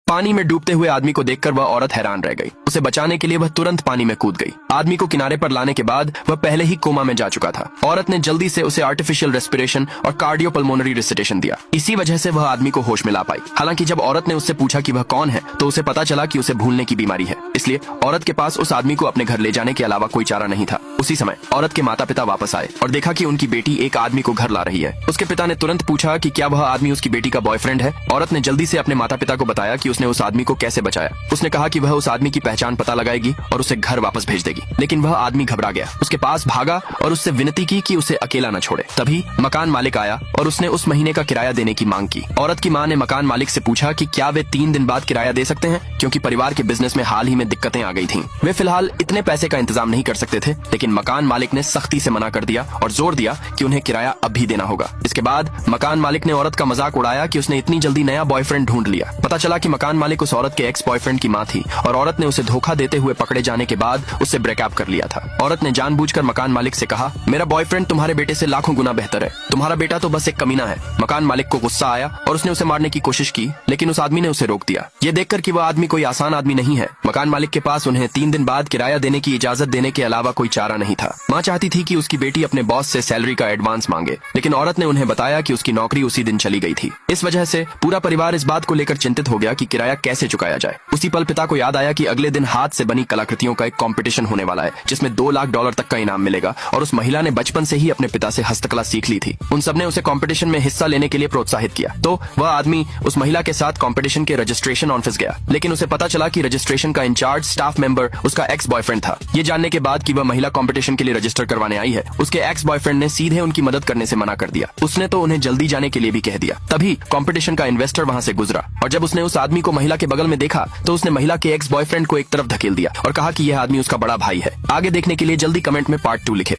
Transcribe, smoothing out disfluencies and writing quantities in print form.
पानी में डूबते हुए आदमी को देखकर वह औरत हैरान रह गई। उसे बचाने के लिए वह तुरंत पानी में कूद गई। आदमी को किनारे पर लाने के बाद वह पहले ही कोमा में जा चुका था। औरत ने जल्दी से उसे आर्टिफिशियल रेस्पिरेशन और कार्डियोपल्मोनरी रिसिटेशन दिया। इसी वजह से वह आदमी को होश में ला पाई। हालांकि जब औरत ने उससे पूछा कि वह कौन है तो उसे पता चला कि उसे भूलने की बीमारी है, इसलिए औरत के पास उस आदमी को अपने घर ले जाने के अलावा कोई चारा नहीं था। उसी समय औरत के माता पिता वापस आए और देखा कि उनकी बेटी एक आदमी को घर ला रही है। उसके पिता ने तुरंत पूछा कि क्या वह आदमी उसकी बेटी का बॉयफ्रेंड है। औरत ने जल्दी से अपने माता पिता को बताया कि उसने उस आदमी को कैसे बचाया। उसने कहा कि वह उस आदमी की पहचान पता लगाएगी और उसे घर वापस भेज देगी। लेकिन वह आदमी घबरा गया, उसके पास भागा और उससे विनती की कि उसे अकेला न छोड़े। तभी मकान मालिक आया और उसने उस महीने का किराया देने की मांग की। औरत की मां ने मकान मालिक से पूछा कि क्या वे 3 दिन बाद किराया दे सकते हैं, क्योंकि परिवार के बिजनेस में हाल ही में दिक्कतें आ गई थीं। वे फिलहाल इतने पैसे का इंतजाम नहीं कर सकते थे, लेकिन मकान मालिक ने सख्ती से मना कर दिया और जोर दिया कि उन्हें किराया अब भी देना होगा। इसके बाद मकान मालिक ने औरत का मजाक उड़ाया कि उसने इतनी जल्दी नया बॉयफ्रेंड ढूंढ लिया। पता चला कि मकान मालिक उस औरत के एक्स बॉयफ्रेंड की मां थी और औरत ने उसे धोखा देते हुए पकड़े जाने के बाद उससे ब्रेकअप कर लिया था। औरत ने जानबूझकर मकान मालिक से कहा, मेरा बॉयफ्रेंड तुम्हारे बेटे से लाखों गुना बेहतर है, तुम्हारा बेटा तो बस एक कमीना है। मकान मालिक को गुस्सा आया और उसने उसे मारने की कोशिश की, लेकिन उस आदमी ने उसे रोक दिया। ये देखकर कि वह आदमी कोई आसान आदमी नहीं है, मकान मालिक के पास उन्हें 3 दिन बाद किराया देने की इजाजत देने के अलावा कोई चारा नहीं था। मां चाहती थी कि उसकी बेटी अपने बॉस से सैलरी का एडवांस मांगे, लेकिन औरत ने उन्हें बताया कि उसकी नौकरी उसी दिन चली गई थी। इस वजह से पूरा परिवार इस बात को लेकर चिंतित हो गया कि किराया कैसे चुकाया जाए। उसी पल पिता को याद आया कि अगले दिन हाथ से बनी कलाकृतियों का एक कंपटीशन होने वाला है, जिसमें $2 लाख तक का इनाम मिलेगा और उस महिला ने बचपन से ही अपने पिता से हस्तकला सीख ली थी। उन सबने उसे कंपटीशन में हिस्सा लेने के लिए प्रोत्साहित किया। तो वह आदमी उस महिला के साथ कंपटीशन के रजिस्ट्रेशन ऑफिस गया, लेकिन उसे पता चला कि रजिस्ट्रेशन का इंचार्ज स्टाफ मेंबर उसका एक्स बॉयफ्रेंड था। ये जानने के बाद कि वह महिला कंपटीशन के लिए रजिस्टर करवाने आई है, उसके एक्स बॉयफ्रेंड ने सीधे उनकी मदद करने से मना कर दिया। उसने तो उन्हें जल्दी जाने के लिए भी कह दिया। तभी कंपटीशन का इन्वेस्टर वहां से गुजरा और जब उसने उस आदमी को महिला के बगल में देखा तो उसने महिला के एक्स बॉयफ्रेंड को एक तरफ धकेल दिया और कहा कि यह आदमी उसका बड़ा भाई है। आगे देखने के लिए जल्दी कमेंट में पार्ट 2 लिखे।